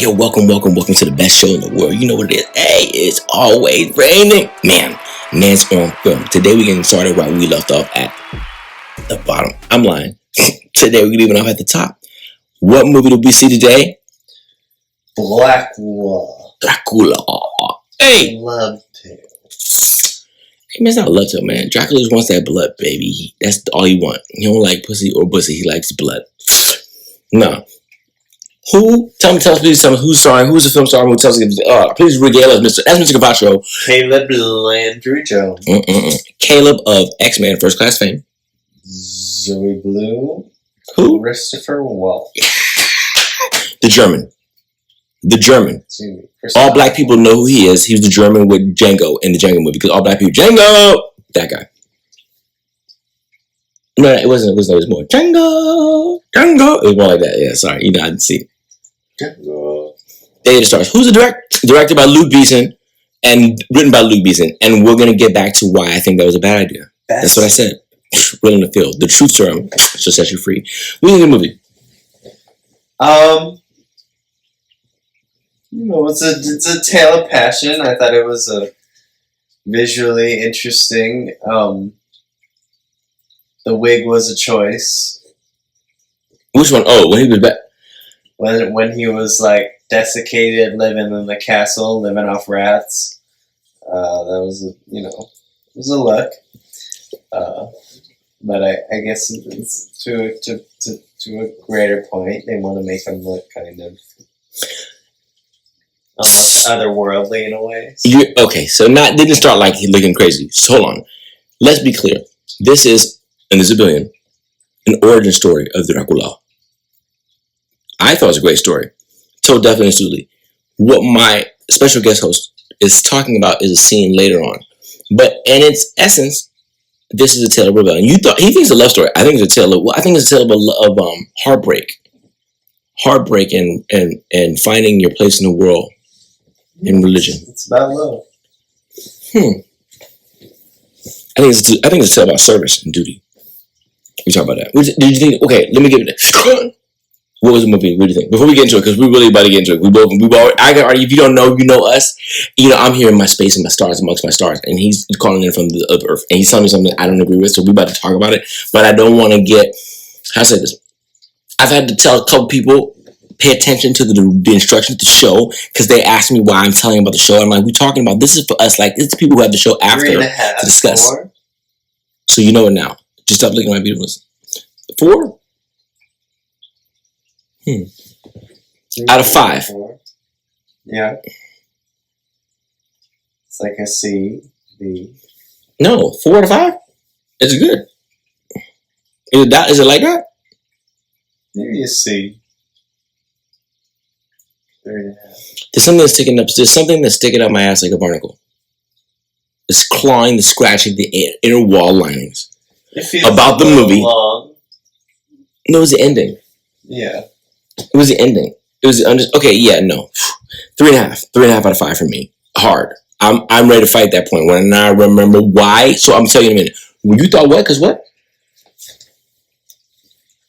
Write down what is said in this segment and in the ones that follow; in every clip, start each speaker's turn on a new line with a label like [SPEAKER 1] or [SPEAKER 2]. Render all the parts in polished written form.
[SPEAKER 1] yo, welcome to the best show in the world. You know what it is. Hey, it's always raining. Man's on film. Today we're getting started right where we left off at the bottom. I'm lying. Today we're leaving off at the top. What movie did we see today? Dracula. Hey!
[SPEAKER 2] Love to.
[SPEAKER 1] Hey, man, it's not a love tale, man. Dracula just wants that blood, baby. That's all he wants. He don't like pussy or bussy. He likes blood. No. Tell us please, who's starring, who's the film star, who tells us, please regale us, Mr. Caravaggio.
[SPEAKER 2] Caleb Landry Jones.
[SPEAKER 1] Caleb of X-Men First Class fame.
[SPEAKER 2] Zoe Blue.
[SPEAKER 1] Who?
[SPEAKER 2] Christopher Waltz.
[SPEAKER 1] The German. All black people know who he is. He was the German with Django in the Django movie, because all black people, Django! That guy. No, it wasn't. It was more Django. It was more like that. Yeah, sorry. You know, I didn't see.
[SPEAKER 2] Django.
[SPEAKER 1] Day of the Stars. Who's the director? Directed by Luke Besson and written by Luke Besson. And we're gonna get back to why I think that was a bad idea. That's what I said. Real in the field. The truth serum should set you free. What is the movie?
[SPEAKER 2] It's a tale of passion. I thought it was a visually interesting. The wig was a choice.
[SPEAKER 1] Which one? Oh, when he was back.
[SPEAKER 2] When he was like desiccated, living in the castle, living off rats. That was it was a look. But I guess it's to a greater point. They want to make him look kind of almost otherworldly in a way.
[SPEAKER 1] Okay, so didn't start like he looking crazy. So hold on. Let's be clear. This is, and there's a billion, an origin story of Dracula. I thought it was a great story. Told definitely and astutely. What my special guest host is talking about is a scene later on. But in its essence, this is a tale of rebellion. He thinks it's a love story. I think it's a tale of heartbreak. Heartbreak and finding your place in the world in religion.
[SPEAKER 2] It's about love.
[SPEAKER 1] I think it's a tale about service and duty. We talk about that. Did you think? Okay, let me give it. What was the movie? What do you think? Before we get into it, because we're really about to get into it. I can already. If you don't know, you know us. I'm here in my space and my stars amongst my stars, and he's calling in from the other earth, and he's telling me something I don't agree with. So we're about to talk about it, but I don't want to get. How to say this? I've had to tell a couple people pay attention to the instructions of the show, because they asked me why I'm telling about the show. I'm like, we're talking about this is for us. Like, it's people who have the show after to discuss.
[SPEAKER 2] 4.
[SPEAKER 1] So you know it now. Just stop looking at my beautiful. 4. Out of 5.
[SPEAKER 2] 4. Yeah. It's like a C, B.
[SPEAKER 1] No, 4 out of 5. It's good. Is it like that?
[SPEAKER 2] Maybe a C. 3.5.
[SPEAKER 1] There's something that's sticking up my ass like a barnacle. It's clawing, the scratching, the inner wall linings.
[SPEAKER 2] It feels
[SPEAKER 1] about the movie.
[SPEAKER 2] Long.
[SPEAKER 1] No, it was the ending.
[SPEAKER 2] Yeah.
[SPEAKER 1] It was the ending. It was okay. Yeah, no, 3.5. 3.5 out of 5 for me. Hard. I'm ready to fight that point when I remember why. So I'm telling you in a minute. When you thought what? Cause what?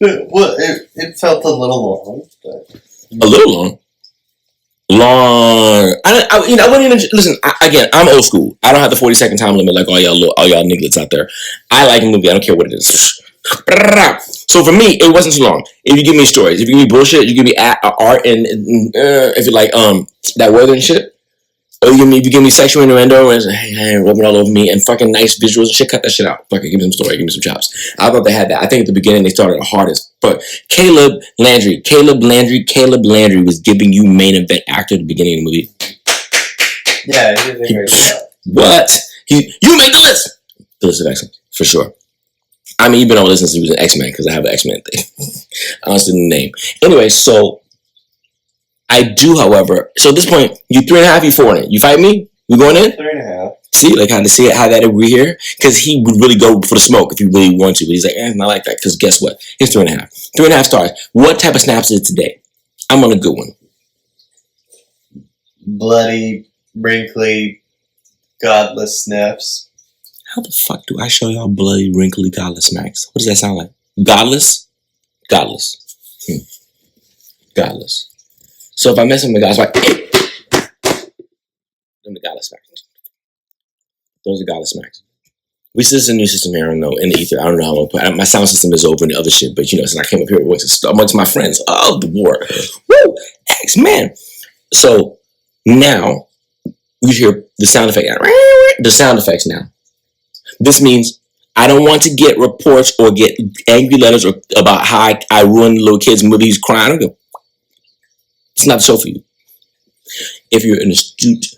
[SPEAKER 2] Well, it felt a little long, but
[SPEAKER 1] a little long. I wouldn't even listen. Again, I'm old school. I don't have the 40-second time limit like all y'all nigglets out there. I like a movie. I don't care what it is. So for me, it wasn't so long. If you give me stories, if you give me bullshit, you give me art, and if you like that weather and shit, or if you give me sexual innuendo and hey, rubbing all over me and fucking nice visuals and shit, cut that shit out. Fucking give me some story, give me some chops. I thought they had that. I think at the beginning they started the hardest. But Caleb Landry was giving you main event actor at the beginning of the movie.
[SPEAKER 2] Yeah, he did a great job.
[SPEAKER 1] What? You made the list. The list of excellence, for sure. I mean, you've been on listening since he was an X-Men, because I have an X-Men thing. I don't see the name. Anyway, so I do, however, so at this point, you 3.5, you 4 in it. You fight me? We going in?
[SPEAKER 2] 3.5.
[SPEAKER 1] See, like how that agree here? Because he would really go for the smoke if he really wanted to, but he's like, not like that, because guess what? It's 3.5. 3.5 stars. What type of snaps is it today? I'm on a good one.
[SPEAKER 2] Bloody, wrinkly, godless snaps.
[SPEAKER 1] How the fuck do I show y'all bloody, wrinkly, godless smacks? What does that sound like? Godless? Godless. Godless. So if I mess with my guys, like, hey, them the godless smacks. Those are godless smacks. We see this in a new system here. I don't know in the ether. I don't know how I'm gonna put. My sound system is over and the other shit, but since I came up here amongst my friends, the war, woo, X man. So now you hear the sound effect. The sound effects now. This means I don't want to get reports or get angry letters about how I ruined little kids' movies crying. I don't go. It's not the show for you. If you're an astute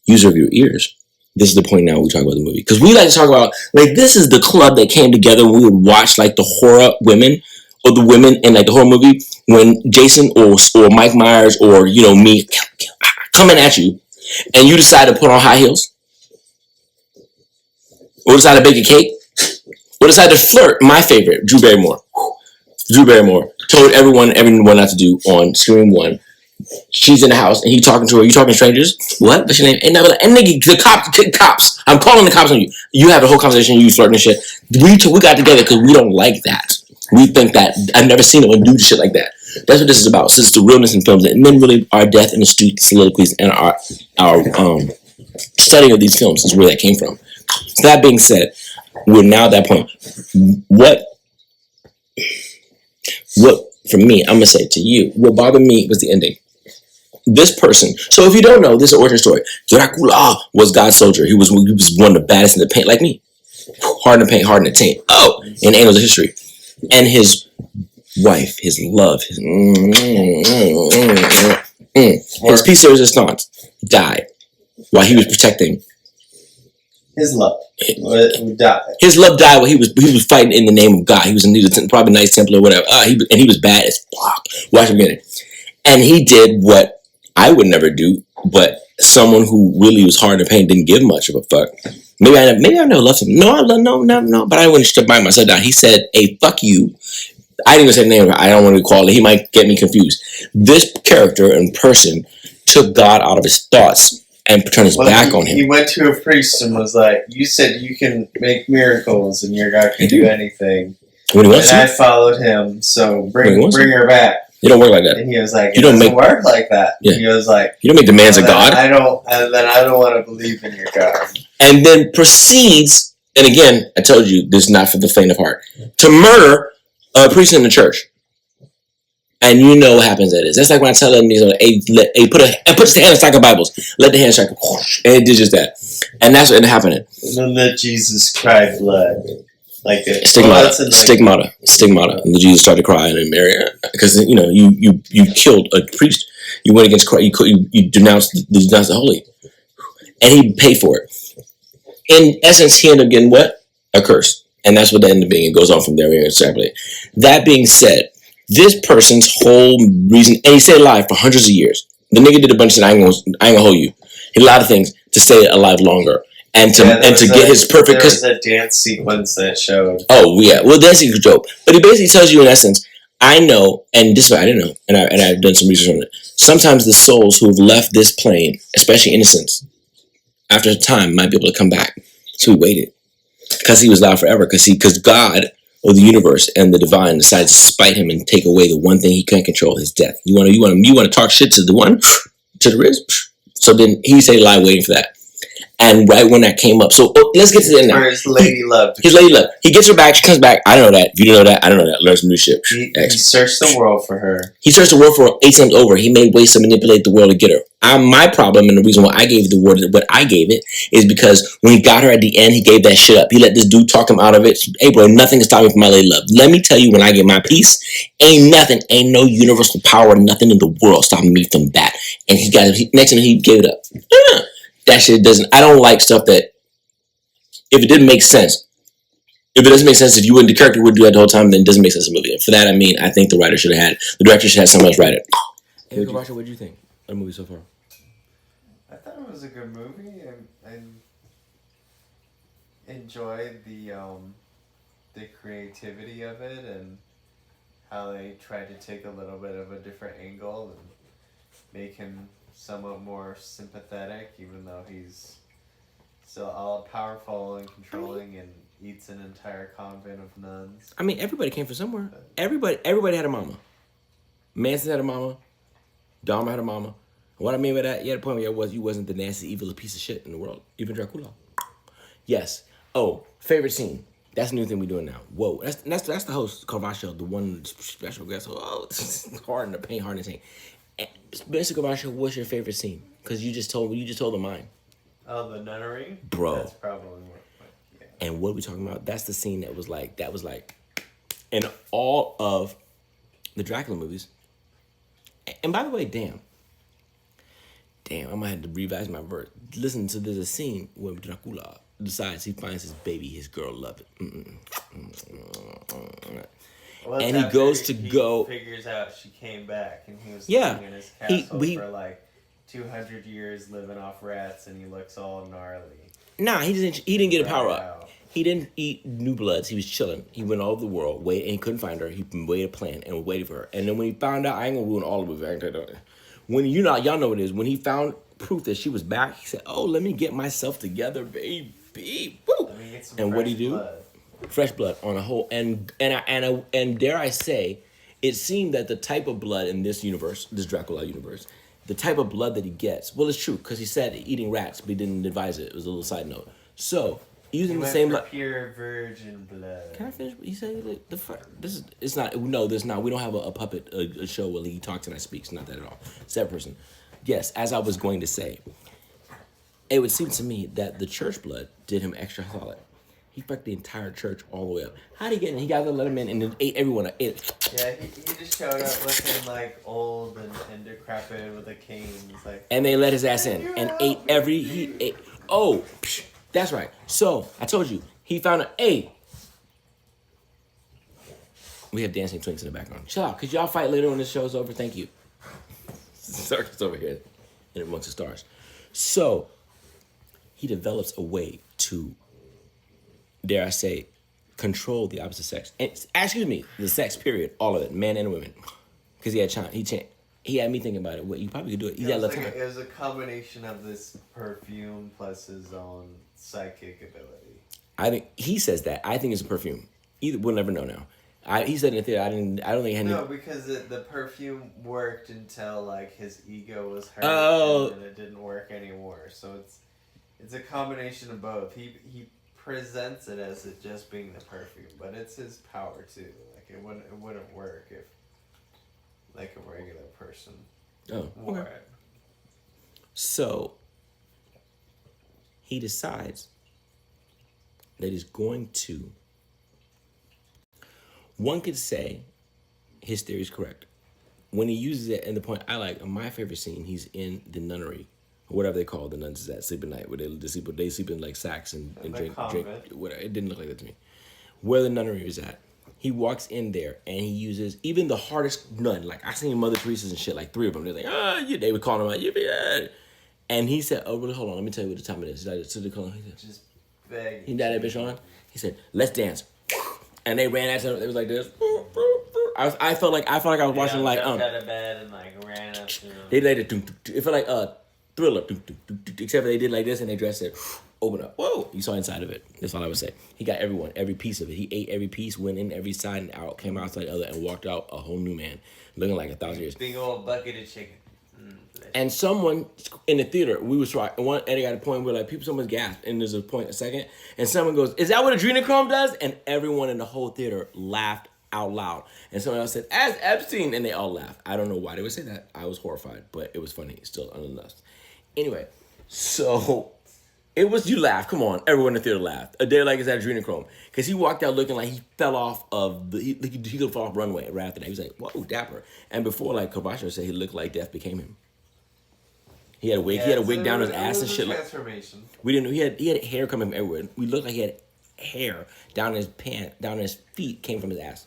[SPEAKER 1] user of your ears, this is the point now we talk about the movie. Because we like to talk about, like, this is the club that came together when we would watch, like, the horror women, or the women in, like, the horror movie, when Jason or Mike Myers or, me coming at you, and you decide to put on high heels, or decide to bake a cake, or decide to flirt. My favorite, Drew Barrymore. Drew Barrymore told everyone not to do on Scream 1. She's in the house and he talking to her. You talking to strangers? What? What's your name? And nigga, the cops. I'm calling the cops on you. You have a whole conversation. You flirting and shit. We got together because we don't like that. We think that I've never seen anyone do shit like that. That's what this is about. So it's the realness in films, and then really our death and astute soliloquies and our study of these films is where that came from. So that being said, we're now at that point. What for me, I'm gonna say to you, what bothered me was the ending. This person. So if you don't know, this is an origin story. Dracula was God's soldier. He was one of the baddest in the paint, like me. Hard in the paint, hard in the taint. Oh, in Annals of History. And his wife, his love, his piece de resistance died while he was protecting.
[SPEAKER 2] His love died.
[SPEAKER 1] His love died while he was fighting in the name of God. He was probably Knights Templar or whatever. He was bad as fuck. Watch him get it. And he did what I would never do, but someone who really was hard in pain didn't give much of a fuck. Maybe I never loved him. No. But I wouldn't strip by myself down. He said, "Hey, fuck you." I didn't even say the name. I don't want to call it. He might get me confused. This character and person took God out of his thoughts and turned his back on him.
[SPEAKER 2] He went to a priest and was like, "You said you can make miracles and your God can do anything."
[SPEAKER 1] When he wants
[SPEAKER 2] and
[SPEAKER 1] to.
[SPEAKER 2] I followed him, so bring her back.
[SPEAKER 1] You don't work like that.
[SPEAKER 2] And he was like, "It doesn't work like that."
[SPEAKER 1] Yeah.
[SPEAKER 2] He was like,
[SPEAKER 1] "You don't make demands of God."
[SPEAKER 2] I don't want to believe in your God.
[SPEAKER 1] And then proceeds, and again, I told you this is not for the faint of heart, to murder a priest in the church. And you know what happens at this. That's like when I tell them, put the hand in stack of Bibles. Let the hand strike. And it did just that. And that's what ended up happening.
[SPEAKER 2] And let Jesus cry blood. Like a
[SPEAKER 1] stigmata. And the Jesus started crying and Mary, because you killed a priest. You went against Christ. You denounced the holy, and he paid for it. In essence, he ended up getting what? A curse, and that's what that ended up being. It goes on from there. We extrapolate. That being said, this person's whole reason, and he stayed alive for hundreds of years. The nigga did a bunch of things. I ain't gonna hold you. He did a lot of things to stay alive longer. And to get his perfect.
[SPEAKER 2] There was a dance sequence that showed.
[SPEAKER 1] Oh yeah, well, dancing is dope. But he basically tells you in essence, I know, and this is what I didn't know, and I've done some research on it. Sometimes the souls who have left this plane, especially innocents, after time might be able to come back. So he waited because he was alive forever. Because God or the universe and the divine decided to spite him and take away the one thing he can't control, his death. You want to talk shit to the one, to the Riz. So then he stayed alive waiting for that. And right when that came up, so let's get to the end now.
[SPEAKER 2] His lady love.
[SPEAKER 1] His lady love. He gets her back. She comes back. I don't know that. If you don't know that, I don't know that. Learn some new shit.
[SPEAKER 2] He searched the world for her.
[SPEAKER 1] He searched the world for her 8 times over. He made ways to manipulate the world to get her. My problem, and the reason why I gave the word what I gave it, is because when he got her at the end, he gave that shit up. He let this dude talk him out of it. Hey bro, nothing can stop me from my lady love. Let me tell you, when I get my peace, ain't no universal power, nothing in the world stopping me from that. And he got it. Next thing he gave it up. That shit doesn't. I don't like stuff that, if it didn't make sense, if it doesn't make sense, if the character would do that the whole time, then it doesn't make sense in the movie. And for that, I think the director should have someone else write it. Hey, Caravaggio, what did you think of the movie so far?
[SPEAKER 2] I thought it was a good movie, and I enjoyed the creativity of it and how they tried to take a little bit of a different angle and make him somewhat more sympathetic, even though he's still all powerful and controlling and eats an entire convent of nuns.
[SPEAKER 1] I mean, everybody came from somewhere. Everybody had a mama. Manson had a mama. Dharma had a mama. What I mean by that, yeah, the point was you wasn't the nasty, evil piece of shit in the world. Even Dracula. Yes. Oh, favorite scene. That's a new thing we're doing now. Whoa, that's the host Caravaggio, the one special guest. Oh, it's hard in the paint, hard in the paint. Mr. Caravaggio, what's your favorite scene? Because you just told them mine,
[SPEAKER 2] Oh, the nunnery?
[SPEAKER 1] bro.
[SPEAKER 2] That's probably what, yeah.
[SPEAKER 1] And what are we talking about? That's the scene that was like, in all of the Dracula movies. And by the way, damn, I might have to revise my verse. Listen, so there's a scene where Dracula decides he finds his baby, his girl love it.
[SPEAKER 2] Well,
[SPEAKER 1] And he goes to go.
[SPEAKER 2] Figures out she came back, and he was
[SPEAKER 1] Yeah,
[SPEAKER 2] living in his castle
[SPEAKER 1] he-
[SPEAKER 2] for like 200 years, living off rats, and he looks all gnarly.
[SPEAKER 1] Nah, he didn't get a power
[SPEAKER 2] Right
[SPEAKER 1] up.
[SPEAKER 2] out.
[SPEAKER 1] He didn't eat new bloods. He was chilling. He went all over the world, and he couldn't find her. He waited a plan and waited for her. And then when he found out, I ain't gonna ruin all of it. I ain't gonna tell you. When y'all know what it is. When he found proof that she was back, he said, "Oh, let me get myself together, baby." Woo!
[SPEAKER 2] Let me get some
[SPEAKER 1] And what
[SPEAKER 2] fresh
[SPEAKER 1] he do?
[SPEAKER 2] blood.
[SPEAKER 1] Fresh blood on a whole, and dare I say, it seemed that the type of blood in this universe, this Dracula universe, the type of blood that he gets, well, it's true because he said eating rats, but he didn't advise it. It was a little side note. So
[SPEAKER 2] He
[SPEAKER 1] using the
[SPEAKER 2] went
[SPEAKER 1] same
[SPEAKER 2] for
[SPEAKER 1] blood.
[SPEAKER 2] pure virgin blood.
[SPEAKER 1] Can I finish? He said the fuck. This is. It's not. No, there's not. We don't have a puppet a show where he talks and I speak. It's not that at all. Separate person. Yes, as I was going to say, it would seem to me that the church blood did him extra solid. He fucked the entire church all the way up. How did he get in? He got to let him in and then ate everyone up.
[SPEAKER 2] Yeah, he just showed up looking like old and decrepit with a cane. He's like,
[SPEAKER 1] And they let his ass in and ate every. He ate. Oh, psh, that's right. So I told you he found a. Hey, we have dancing twins in the background. Chill out. Could y'all fight later when this show's over? Thank you. Circus over here, in amongst the stars. So he develops a way to, dare I say, control the opposite sex. And excuse me, the sex period, all of it, men and women, because he had me thinking about it. What you probably could do it. He had
[SPEAKER 2] it was a combination of this perfume plus his own psychic ability.
[SPEAKER 1] I think he says that. I think it's a perfume. Either we'll never know now. He said in the theater. I don't think he had.
[SPEAKER 2] No, because the perfume worked until like his ego was hurt,
[SPEAKER 1] Oh.
[SPEAKER 2] and then it didn't work anymore. So it's a combination of both. He presents it as it just being the perfume, but it's his power too. Like it wouldn't work if like a regular person wore
[SPEAKER 1] Okay.
[SPEAKER 2] it.
[SPEAKER 1] So he decides that he's going to. One could say his theory is correct. When he uses it, and the point I like, my favorite scene, he's in the nunnery, or whatever they call the nuns at sleep at night, where they sleep in like sacks and drink whatever. It didn't look like that to me. Where the nunnery is at, he walks in there and he uses even the hardest nun. Like I seen Mother Teresa's and shit, like 3 of them. They're like, they would call him out, and he said, "Oh, really? Hold on, let me tell you what the time it is." So they call him. He said,
[SPEAKER 2] Just beg.
[SPEAKER 1] he got that bitch on. He said, "Let's dance." And they ran at him. It was like this. I felt like I was watching like
[SPEAKER 2] out of bed and like ran up to him.
[SPEAKER 1] They did it. It felt like Thriller. Except for they did like this and they dressed it. Open up. Whoa! You saw inside of it. That's all I would say. He got every piece of it. He ate every piece, went in every side and out, came outside the other, and walked out a whole new man, looking like 1,000 years.
[SPEAKER 2] Big old bucket of chicken.
[SPEAKER 1] And someone in the theater, we was right. One Eddie got a point where like someone gasped, and there's a second, and someone goes, "Is that what adrenochrome does?" And everyone in the whole theater laughed out loud. And someone else said, "As Epstein," and they all laughed. I don't know why they would say that. I was horrified, but it was funny still, nonetheless. Anyway, so it was you laughed. Come on, everyone in the theater laughed. A day like it's that adrenochrome, because he walked out looking like he fell off of he could fall off runway right after that. He was like, "Whoa, dapper!" And before, like Caravaggio said, he looked like death became him. He had a wig.
[SPEAKER 2] Yeah,
[SPEAKER 1] he had a wig down his ass and shit.
[SPEAKER 2] Transformation.
[SPEAKER 1] We didn't know he had hair coming from everywhere. We looked like he had hair down his down his feet came from his ass.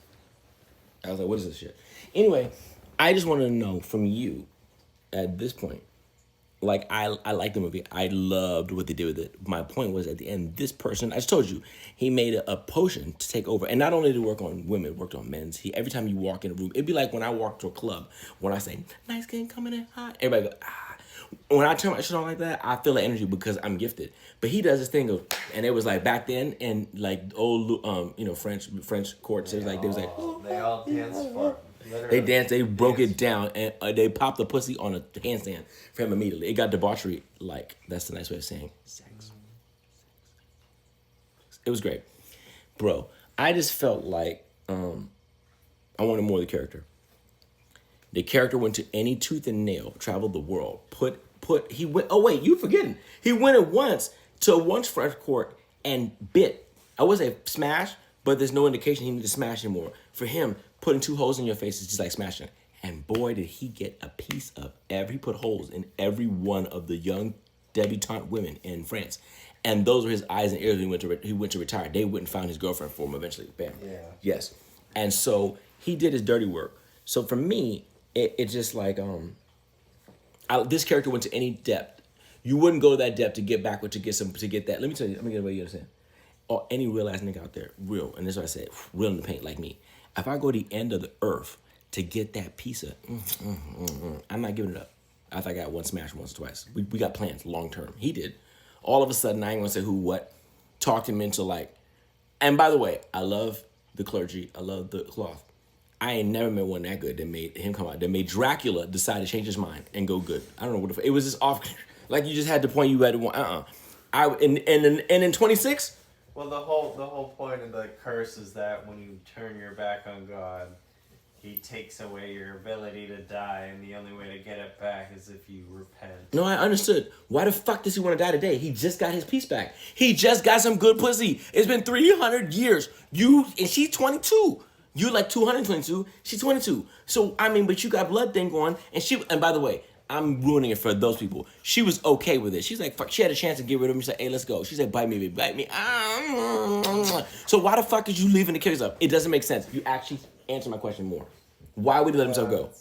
[SPEAKER 1] I was like, what is this shit? Anyway, I just wanted to know from you at this point. Like I like the movie. I loved what they did with it. My point was at the end, this person, I just told you, he made a potion to take over. And not only did it work on women, it worked on men's. Every time you walk in a room, it'd be like when I walk to a club, when I say, "Nice skin coming in hot," everybody go, "Ah." When I turn my shit on like that, I feel the energy because I'm gifted. But he does this thing of, and it was like back then, and like old, French courts. It was like
[SPEAKER 2] they all dance for him. Literally.
[SPEAKER 1] They danced, they broke it down, and they popped the pussy on a handstand for him immediately. It got debauchery, like, that's the nice way of saying sex. It was great. Bro, I just felt like I wanted more of the character. The character went to any tooth and nail, traveled the world, he went, oh wait, you forgetting. He went at once to once fresh court and bit. I would say smash, but there's no indication he needed to smash anymore. For him, putting 2 holes in your face is just like smashing. And boy, did he get a piece of he put holes in every one of the young debutante women in France. And those were his eyes and ears when he went to retire. They went and found his girlfriend for him eventually. Bam.
[SPEAKER 2] Yeah.
[SPEAKER 1] Yes. And so he did his dirty work. So for me, it's just like, this character went to any depth. You wouldn't go to that depth to get backward to get that. Let me tell you, let me get away you understand. Or any real ass nigga out there, real, and this is what I said, real in the paint like me. If I go to the end of the earth to get that piece of, I'm not giving it up. I think I got one smash once or twice. We got plans long term. He did. All of a sudden, I ain't gonna say who, what, talked him into like, and by the way, I love the clergy. I love the cloth. I ain't never met one that good that made him come out. That made Dracula decide to change his mind and go good. I don't know what it was just off. Like you just had the point you had to want. And in 26.
[SPEAKER 2] Well, the whole point of the curse is that when you turn your back on God, He takes away your ability to die, and the only way to get it back is if you repent.
[SPEAKER 1] No, I understood. Why the fuck does he want to die today? He just got his piece back. He just got some good pussy. It's been 300 years. And she's 22. You like 222. She's 22. So, I mean, but you got blood thing going. And by the way, I'm ruining it for those people. She was okay with it. She's like, fuck, she had a chance to get rid of me. She said, hey, let's go. She said, bite me, baby, bite me. So why the fuck is you leaving the kids up? It doesn't make sense. You actually answer my question more. Why would he let himself go?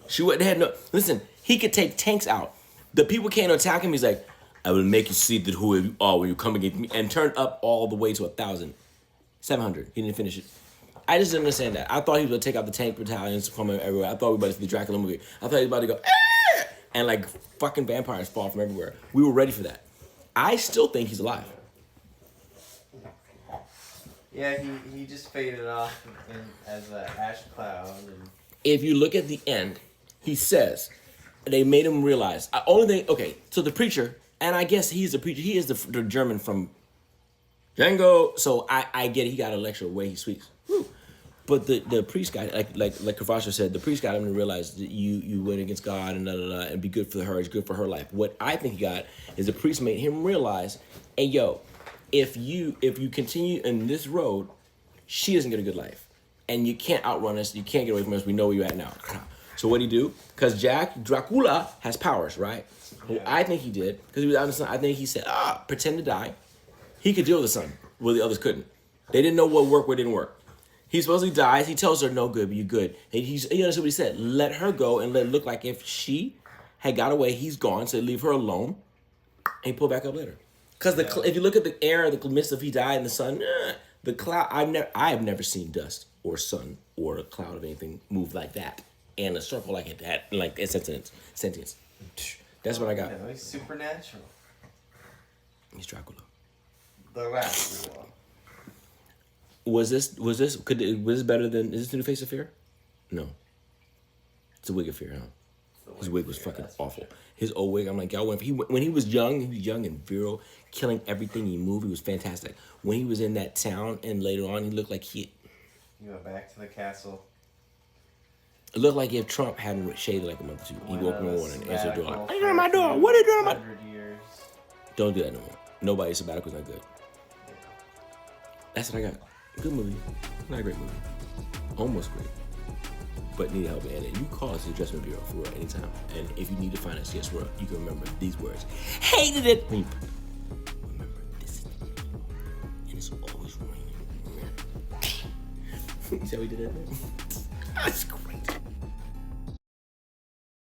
[SPEAKER 1] She wouldn't have no. Listen, he could take tanks out. The people can't attack him. He's like, I will make you see that who you are when you come against me, and turn up all the way to 1,000, 700. He didn't finish it. I just didn't understand that. I thought he was going to take out the tank battalions from everywhere. I thought we were about to see the Dracula movie. I thought he was about to go, ah! And like fucking vampires fall from everywhere. We were ready for that. I still think he's alive.
[SPEAKER 2] Yeah, he just faded off as an ash cloud. And
[SPEAKER 1] if you look at the end, he says, they made him realize, so the preacher, and I guess he's the preacher, he is the German from Django, so I get it, he got a lecture the way he speaks. Woo. But the priest guy, like Caravaggio said, the priest got him to realize that you went against God and and be good for her. It's good for her life. What I think he got is the priest made him realize, hey yo, if you continue in this road, she doesn't get a good life, and you can't outrun us. You can't get away from us. We know where you're at now. So what did he do? Because Dracula has powers, right? Yeah. Well, I think he did because he was out in the sun. I think he said, pretend to die. He could deal with the sun, where the others couldn't. They didn't know what worked, what didn't work. He supposedly dies. He tells her, no good, but you're good. And you understand what he said? Let her go and let it look like if she had got away, he's gone, so leave her alone and pull back up later. Because if you look at the air, the mist of he died in the sun, the cloud, I have never seen dust or sun or a cloud of anything move like that and a circle like it had, like it's sentience. That's what I got.
[SPEAKER 2] He's supernatural.
[SPEAKER 1] He's Dracula.
[SPEAKER 2] The last one.
[SPEAKER 1] Was this better than, is this the new Face of Fear? No. It's a wig of fear, huh? His wig was fucking awful. Sure. His old wig, I'm like, y'all, when he was young and virile, killing everything he moved, he was fantastic. When he was in that town and later on, he looked like he
[SPEAKER 2] went back to the castle.
[SPEAKER 1] It looked like if Trump hadn't shaved like a month or two. He woke up in the morning and answered the door like, are you doing my door? What are you doing my door?
[SPEAKER 2] 100 years.
[SPEAKER 1] Don't do that no more. Nobody's sabbatical's not good. Yeah. That's what I got. Good movie. Not a great movie. Almost great. But need help in it. You call us the Adjustment Bureau for anytime. And if you need to find us, guess what? You can remember these words. Hated it! Remember this. And it's always raining. You see how we did that?